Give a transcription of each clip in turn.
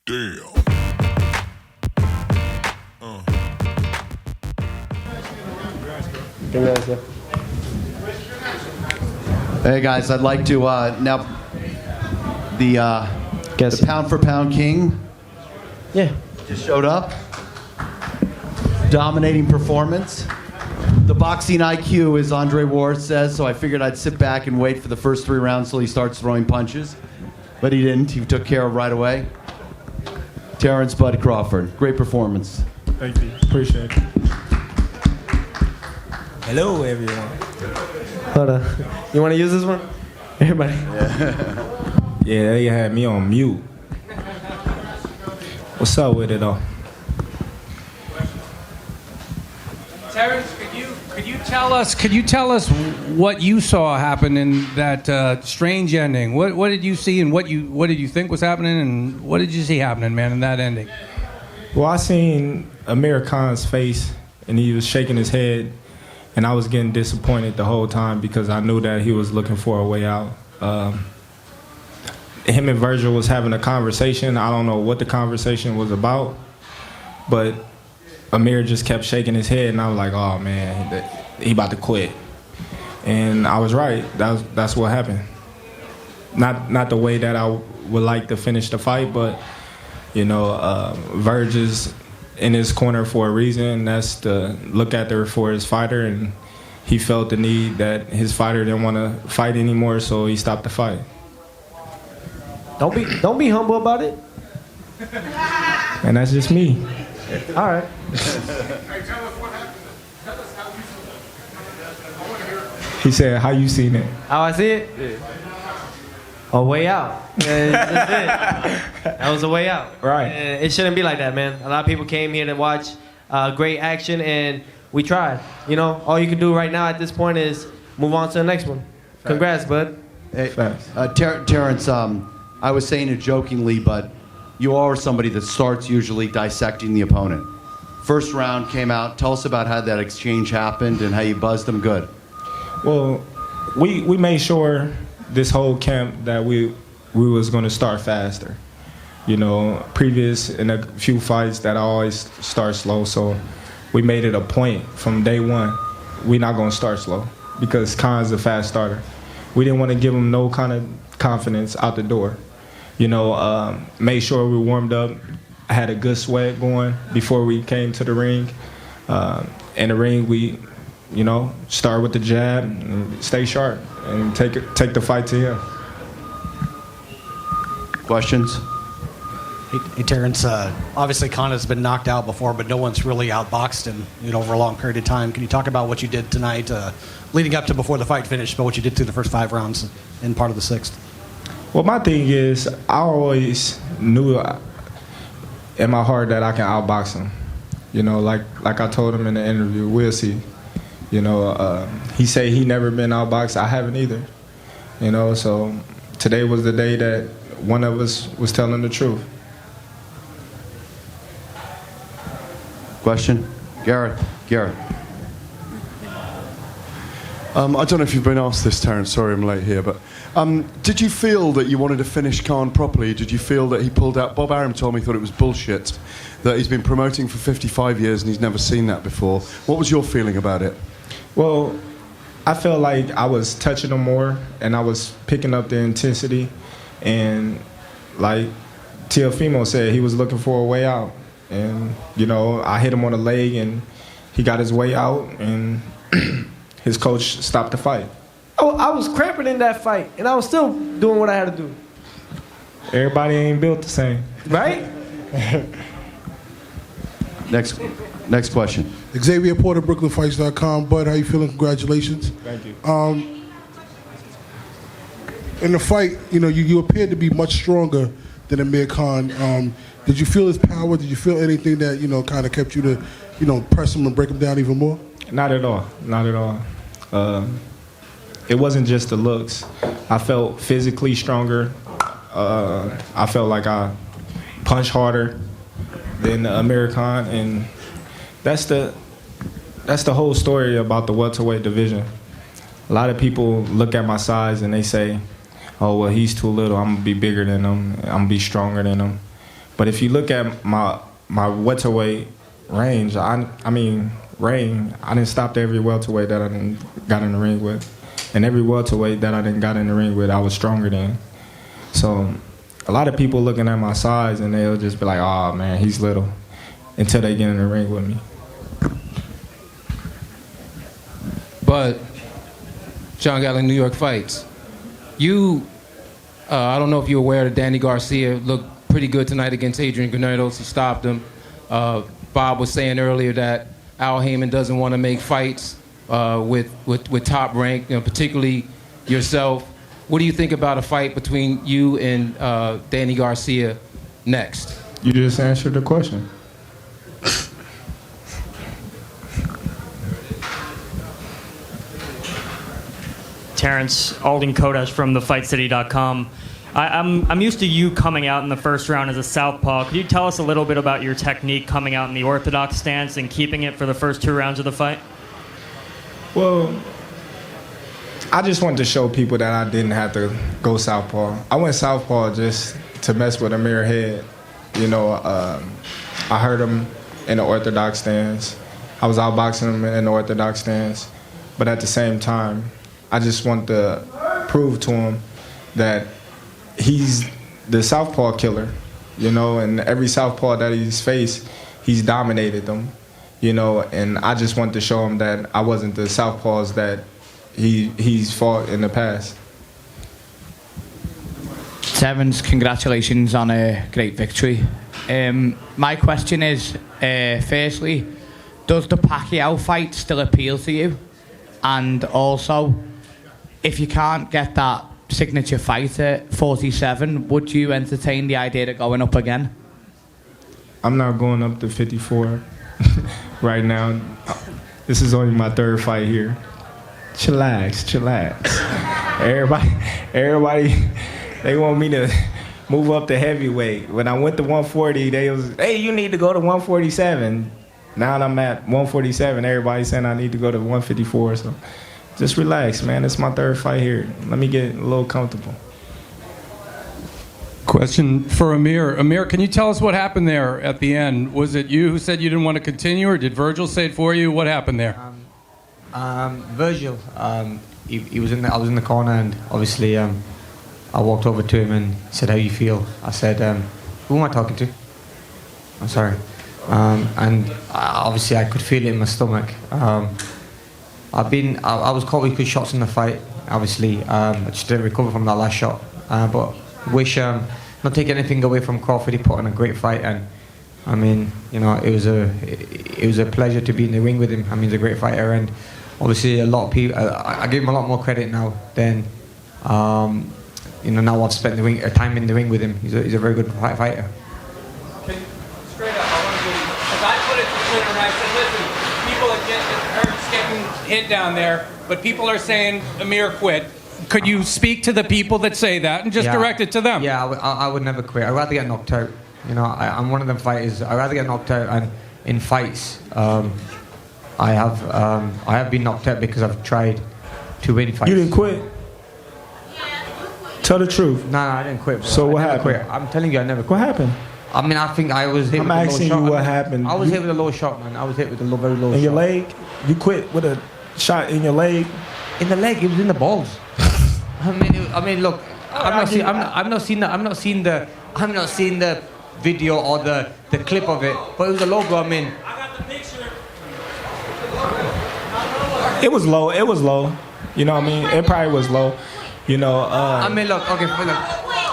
Damn. Hey guys, I'd like to now the pound for pound king. Yeah. Just showed up. Dominating performance. The boxing IQ, as Andre Ward says, so I figured I'd sit back and wait for the first 3 rounds till he starts throwing punches. But he didn't. He took care of right away. Terence Bud Crawford. Great performance. Thank you. Appreciate it. Hello, everyone. Hold on. You want to use this one? Everybody. Yeah, they had me on mute. What's up with it, though? Terence, could you tell us what you saw happen in that strange ending? What did you see, and what did you think was happening, and what did you see happening, man, in that ending? Well, I seen Amir Khan's face, and he was shaking his head, and I was getting disappointed the whole time because I knew that he was looking for a way out. Him and Virgil was having a conversation. I don't know what the conversation was about, but Amir just kept shaking his head, and I was like, oh, man, he about to quit. And I was right. That's what happened. Not the way that I would like to finish the fight, but, you know, Virg is in his corner for a reason. That's to look after for his fighter, and he felt the need that his fighter didn't want to fight anymore, so he stopped the fight. Don't be humble about it. And that's just me. All right. He said, how you seen it? How I see it? Yeah. A way out. That's it. That was a way out. Right. And it shouldn't be like that, man. A lot of people came here to watch great action, and we tried. You know, all you can do right now at this point is move on to the next one. Congrats, bud. Hey, Terence, I was saying it jokingly, but you are somebody that starts usually dissecting the opponent. First round came out. Tell us about how that exchange happened and how you buzzed them good. Well, we made sure this whole camp that we was going to start faster. You know, previous in a few fights that I always start slow, so we made it a point from day one. We're not going to start slow because Khan's a fast starter. We didn't want to give him no kind of confidence out the door. You know, made sure we warmed up. I had a good sweat going before we came to the ring. In the ring, we, you know, start with the jab, and stay sharp, and take the fight to him. Questions? Hey Terence, obviously Khan has been knocked out before, but no one's really outboxed him, you know, over a long period of time. Can you talk about what you did tonight, leading up to before the fight finished, but what you did through the first 5 rounds and part of the 6th? Well, my thing is, I always knew in my heart that I can outbox him. You know, like I told him in the interview, we'll see. You know, he said he never been outboxed. I haven't either. You know, so today was the day that one of us was telling the truth. Question? Garrett. I don't know if you've been asked this, Terence. Sorry I'm late here, but did you feel that you wanted to finish Khan properly? Did you feel that he pulled out? Bob Arum told me he thought it was bullshit, that he's been promoting for 55 years and he's never seen that before. What was your feeling about it? Well, I felt like I was touching him more, and I was picking up the intensity, and like Teofimo said, he was looking for a way out, and you know, I hit him on the leg, and he got his way out, and his coach stopped the fight. Oh, I was cramping in that fight, and I was still doing what I had to do. Everybody ain't built the same. Right? Next question. Xavier Porter, BrooklynFights.com. Bud, how you feeling? Congratulations. Thank you. In the fight, you know, you appeared to be much stronger than Amir Khan. Did you feel his power? Did you feel anything that, you know, kind of kept you to, you know, press him and break him down even more? Not at all. Not at all. It wasn't just the looks. I felt physically stronger. I felt like I punched harder than Amir Khan, and that's the whole story about the welterweight division. A lot of people look at my size and they say, oh, well, he's too little. I'm going to be bigger than him. I'm going to be stronger than him. But if you look at my welterweight range, I didn't stop every welterweight that I didn't got in the ring with. And every welterweight that I didn't got in the ring with, I was stronger than. So a lot of people looking at my size and they'll just be like, oh man, he's little, until they get in the ring with me. But Sean Gatling, New York Fights. You, I don't know if you're aware that Danny Garcia looked pretty good tonight against Adrian Granados. He stopped him. Bob was saying earlier that Al Heyman doesn't want to make fights with top rank, particularly yourself. What do you think about a fight between you and Danny Garcia next? You just answered the question. Terence, Alden Kodesh from thefightcity.com. I'm used to you coming out in the first round as a southpaw. Could you tell us a little bit about your technique coming out in the orthodox stance and keeping it for the first 2 rounds of the fight? Well, I just wanted to show people that I didn't have to go southpaw. I went southpaw just to mess with Amir head. I heard him in the orthodox stance. I was outboxing him in the orthodox stance. But at the same time, I just want to prove to him that he's the southpaw killer, and every southpaw that he's faced, he's dominated them, and I just want to show him that I wasn't the southpaws that he's fought in the past. Terence, congratulations on a great victory. My question is, firstly, does the Pacquiao fight still appeal to you? And also, if you can't get that signature fight at 47, would you entertain the idea of going up again? I'm not going up to 54 right now. This is only my 3rd fight here. Chillax. Everybody, they want me to move up to heavyweight. When I went to 140, they was, hey, you need to go to 147. Now I'm at 147. Everybody's saying I need to go to 154. So just relax, man. It's my 3rd fight here. Let me get a little comfortable. Question for Amir. Amir, can you tell us what happened there at the end? Was it you who said you didn't want to continue, or did Virgil say it for you? What happened there? Virgil, he was in the, I was in the corner, and obviously I walked over to him and said, how you feel? I said, who am I talking to? I'm sorry. And obviously I could feel it in my stomach. I was caught with good shots in the fight, obviously. I just didn't recover from that last shot. But wish, not take anything away from Crawford. He put on a great fight, and I mean, it was a pleasure to be in the ring with him. I mean, he's a great fighter, and obviously a lot of people, I give him a lot more credit now than, now I've spent time in the ring with him. He's a very good fighter. Straight up, I want to give you, because I put it to Twitter and I said, listen, people are getting hit down there, but people are saying Amir quit. Could you speak to the people that say that and just direct it to them? Yeah, I would never quit. I'd rather get knocked out. I'm one of them fighters. I'd rather get knocked out, and in fights, I have been knocked out because I've tried to win fights. You didn't quit? Tell the truth. No, I didn't quit. Bro. So what happened? Quit. I'm telling you, I never quit. What happened? I mean, I think I was hit with a low shot. I'm asking you what happened. I was hit with a low shot, man. I was hit with a very low shot. In your leg? You quit with a shot in your leg? In the leg. It was in the balls. I mean, look. I'm not seeing the video or the clip of it, but it was a low blow. I mean, I got the picture. It was low. It was low. You know what I mean? It probably was low. I mean, look. Okay, look.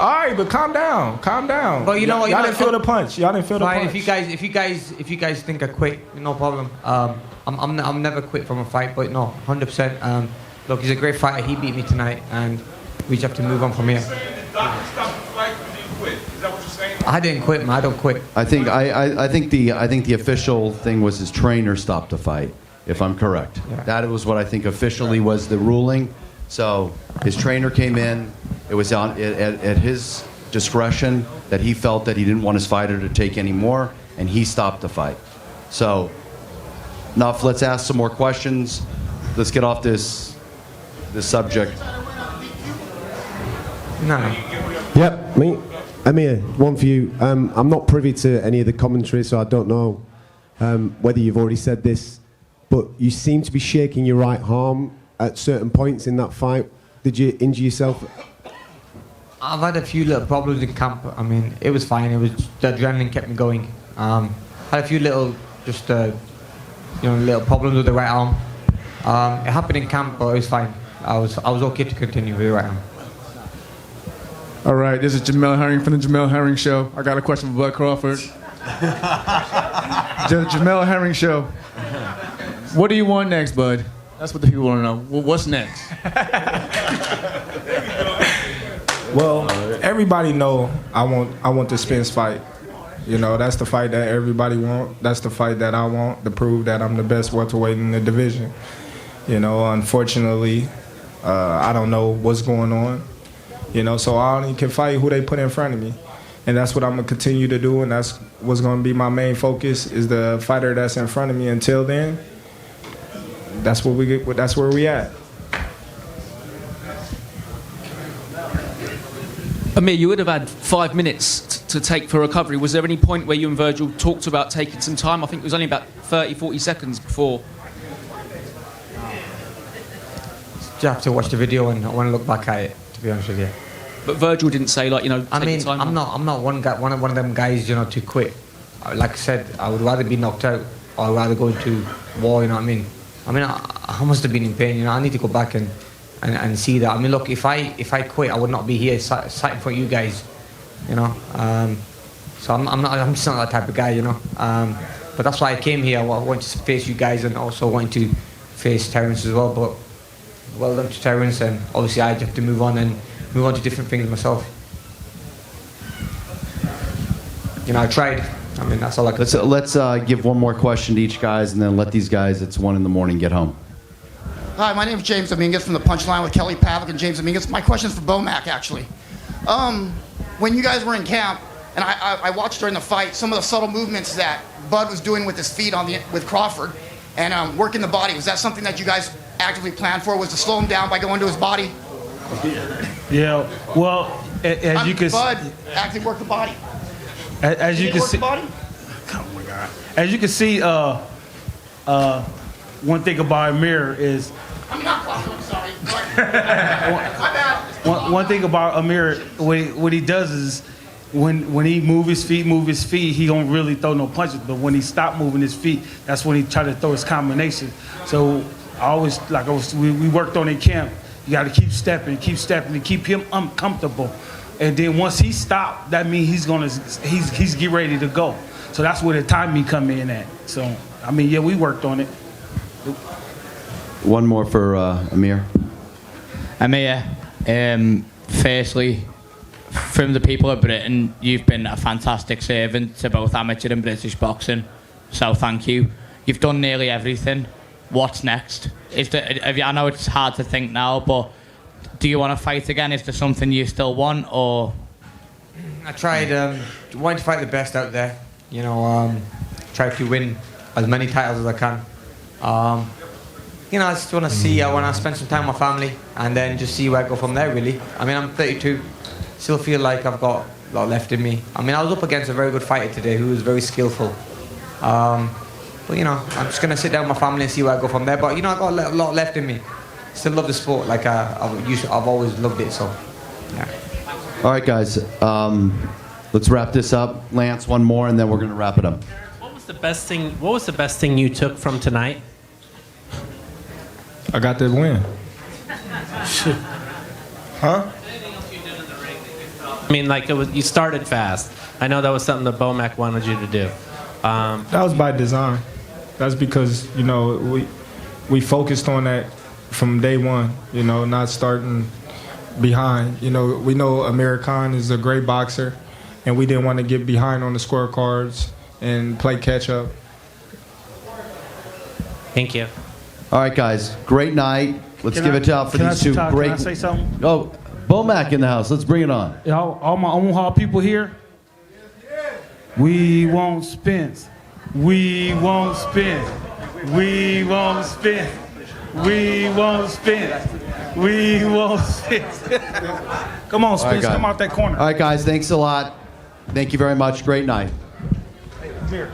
All right, but calm down. But you know what? Y'all didn't feel the punch. Y'all didn't feel the punch. If you guys think I quit, no problem. I'm never quit from a fight, but no, 100%. Look, he's a great fighter. He beat me tonight, and we just have to move on from here. I didn't quit, man. I don't quit. I think the official thing was his trainer stopped the fight, if I'm correct. Yeah. That was what I think officially was the ruling. So his trainer came in. It was at his discretion that he felt that he didn't want his fighter to take any more, and he stopped the fight. So, enough. Let's ask some more questions. Let's get off this subject. No. Yep, me. Amir, one for you. I'm not privy to any of the commentary, so I don't know whether you've already said this, but you seem to be shaking your right arm at certain points in that fight. Did you injure yourself? I've had a few little problems in camp. I mean, it was fine. It was the adrenaline kept me going. Had a few little, just little problems with the right arm. It happened in camp, but it was fine. I was okay to continue with the right arm. All right, this is Jamel Herring from the Jamel Herring Show. I got a question for Bud Crawford. The Jamel Herring Show. What do you want next, Bud? That's what the people want to know. Well, what's next? Well, everybody know I want the Spence fight. You know, that's the fight that everybody want. That's the fight that I want to prove that I'm the best welterweight in the division. You know, unfortunately, I don't know what's going on. You know, so I only can fight who they put in front of me. And that's what I'm going to continue to do, and that's what's going to be my main focus is the fighter that's in front of me. Until then, that's where we at. Amir, you would have had 5 minutes to take for recovery. Was there any point where you and Virgil talked about taking some time? I think it was only about 30, 40 seconds before. You have to watch the video and I want to look back at it, to be honest with you. But Virgil didn't say, like, take time. I'm not one of them guys, to quit. Like I said, I would rather be knocked out or I'd rather go into war, you know what I mean? I must have been in pain, I need to go back and see that. Look, if I quit, I would not be here sat in front of you guys, So I'm just not that type of guy, But that's why I came here. I wanted to face you guys and also wanted to face Terence as well. But well done to Terence, and obviously I have to move on to different things myself. I tried. That's all I could say. Let's give one more question to each guys, and then let these guys, it's 1 a.m, get home. Hi, my name is James Dominguez from the Punchline with Kelly Pavlik and James Dominguez. My question is for Bomac, actually. When you guys were in camp, and I watched during the fight, some of the subtle movements that Bud was doing with his feet with Crawford and working the body, was that something that you guys actively planned for, was to slow him down by going to his body? Yeah, well, as you can see... Bud actually worked the body. As you can see... Body? Oh, my God. As you can see, one thing about Amir is... not Crawford, I'm sorry. My bad. One thing about Amir, what he does is, when he move his feet, he don't really throw no punches. But when he stop moving his feet, that's when he try to throw his combination. So I always, we worked on in camp. You got to keep stepping to keep him uncomfortable. And then once he stopped, that means he's get ready to go. So that's where the timing come in at. So we worked on it. One more for Amir. Amir, firstly, from the people of Britain, you've been a fantastic servant to both amateur and British boxing, so thank you. You've done nearly everything. What's next? I know it's hard to think now, but do you want to fight again? Is there something you still want, or...? I tried, wanting to fight the best out there, try to win as many titles as I can. I just want to see, I want to spend some time with my family and then just see where I go from there, really. I'm 32, still feel like I've got a lot left in me. I was up against a very good fighter today who was very skillful. But, I'm just going to sit down with my family and see where I go from there. But, I've got a lot left in me. Still love the sport like I've always loved it, so, yeah. All right, guys, let's wrap this up. Lance, one more, and then we're going to wrap it up. What was the best thing you took from tonight? I got the win. Huh? You started fast. I know that was something that Bomac wanted you to do. That was by design. That's because, we focused on that from day one, not starting behind. We know Amir Khan is a great boxer, and we didn't want to get behind on the scorecards and play catch up. Thank you. All right, guys, great night. Let's give it up for these two great... Can I say something? Oh, Bomac in the house. Let's bring it on. All my Omaha people here, we won't Spence. We won't Spence. We won't Spence. We won't Spence. We will sit. Come on, All right, Spence, guys. come out that corner. All right, guys, thanks a lot. Thank you very much. Great night. Amir.